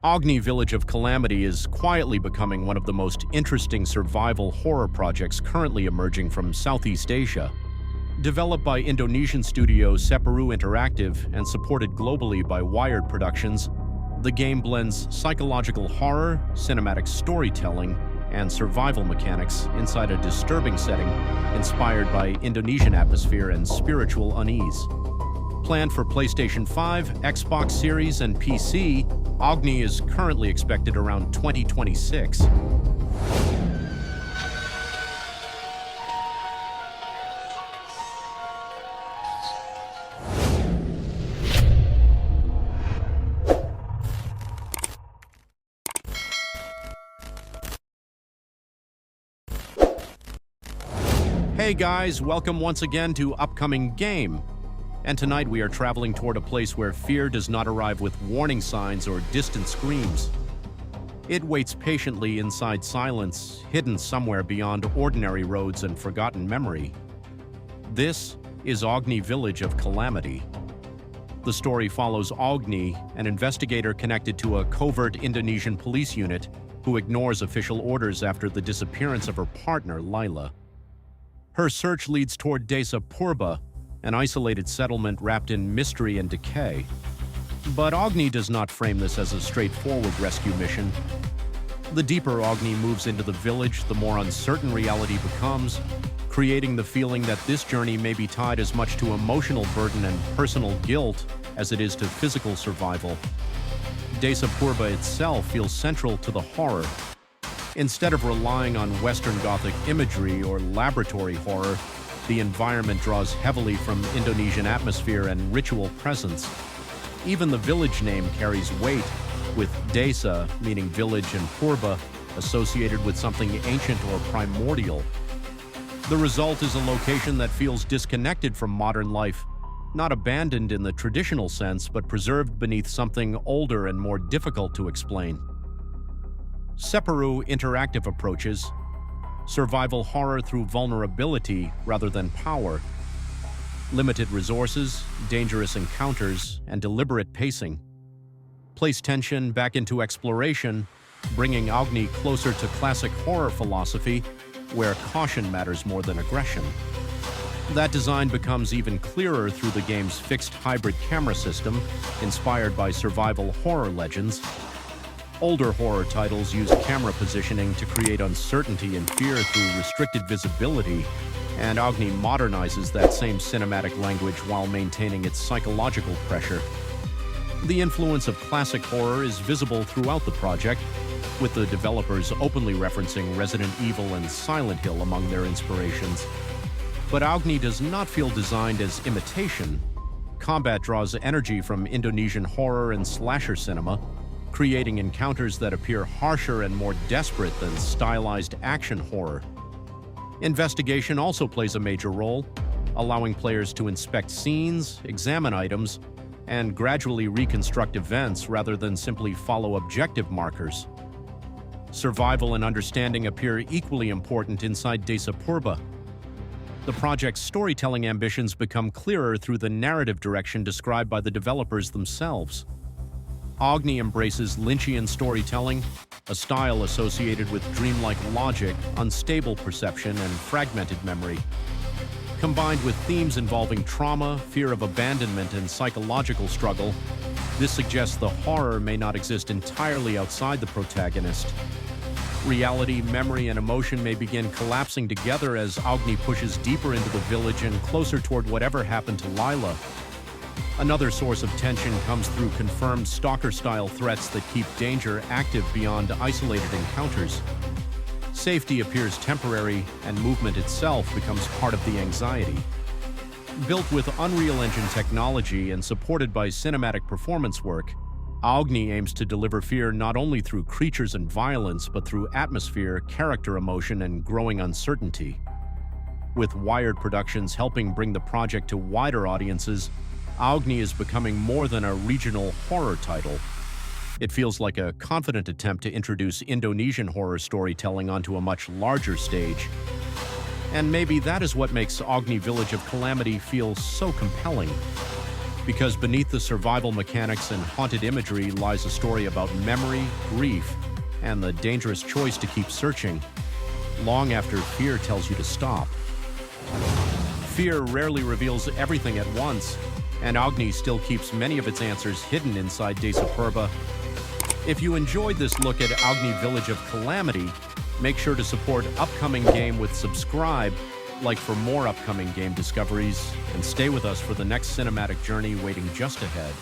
Agni Village of Calamity is quietly becoming one of the most interesting survival horror projects currently emerging from Southeast Asia. Developed by Indonesian studio Separuh Interactive and supported globally by Wired Productions, the game blends psychological horror, cinematic storytelling, and survival mechanics inside a disturbing setting inspired by Indonesian atmosphere and spiritual unease. Planned for PlayStation 5, Xbox Series, and PC, Agni is currently expected around 2026. Hey guys, welcome once again to Upcoming Game. And tonight we are traveling toward a place where fear does not arrive with warning signs or distant screams. It waits patiently inside silence, hidden somewhere beyond ordinary roads and forgotten memory. This is Agni Village of Calamity. The story follows Agni, an investigator connected to a covert Indonesian police unit who ignores official orders after the disappearance of her partner, Lila. Her search leads toward Desa Purba, an isolated settlement wrapped in mystery and decay. But Agni does not frame this as a straightforward rescue mission. The deeper Agni moves into the village, the more uncertain reality becomes, creating the feeling that this journey may be tied as much to emotional burden and personal guilt as it is to physical survival. Desa Purba itself feels central to the horror. Instead of relying on Western Gothic imagery or laboratory horror, the environment draws heavily from Indonesian atmosphere and ritual presence. Even the village name carries weight, with Desa, meaning village, and Purba, associated with something ancient or primordial. The result is a location that feels disconnected from modern life, not abandoned in the traditional sense, but preserved beneath something older and more difficult to explain. Separuh Interactive approaches survival horror through vulnerability rather than power, limited resources, dangerous encounters, and deliberate pacing. Place tension back into exploration, bringing Agni closer to classic horror philosophy, where caution matters more than aggression. That design becomes even clearer through the game's fixed hybrid camera system, inspired by survival horror legends. Older horror titles use camera positioning to create uncertainty and fear through restricted visibility, and Agni modernizes that same cinematic language while maintaining its psychological pressure. The influence of classic horror is visible throughout the project, with the developers openly referencing Resident Evil and Silent Hill among their inspirations. But Agni does not feel designed as imitation. Combat draws energy from Indonesian horror and slasher cinema, creating encounters that appear harsher and more desperate than stylized action horror. Investigation also plays a major role, allowing players to inspect scenes, examine items, and gradually reconstruct events rather than simply follow objective markers. Survival and understanding appear equally important inside Desa Purba. The project's storytelling ambitions become clearer through the narrative direction described by the developers themselves. Agni embraces Lynchian storytelling, a style associated with dreamlike logic, unstable perception, and fragmented memory. Combined with themes involving trauma, fear of abandonment, and psychological struggle, this suggests the horror may not exist entirely outside the protagonist. Reality, memory, and emotion may begin collapsing together as Agni pushes deeper into the village and closer toward whatever happened to Lila. Another source of tension comes through confirmed stalker-style threats that keep danger active beyond isolated encounters. Safety appears temporary, and movement itself becomes part of the anxiety. Built with Unreal Engine technology and supported by cinematic performance work, Agni aims to deliver fear not only through creatures and violence, but through atmosphere, character emotion, and growing uncertainty. With Wired Productions helping bring the project to wider audiences, Agni is becoming more than a regional horror title. It feels like a confident attempt to introduce Indonesian horror storytelling onto a much larger stage. And maybe that is what makes Agni Village of Calamity feel so compelling. Because beneath the survival mechanics and haunted imagery lies a story about memory, grief, and the dangerous choice to keep searching, long after fear tells you to stop. Fear rarely reveals everything at once, and Agni still keeps many of its answers hidden inside Desa Purba. If you enjoyed this look at Agni Village of Calamity, make sure to support upcoming game with subscribe, like for more upcoming game discoveries, and stay with us for the next cinematic journey waiting just ahead.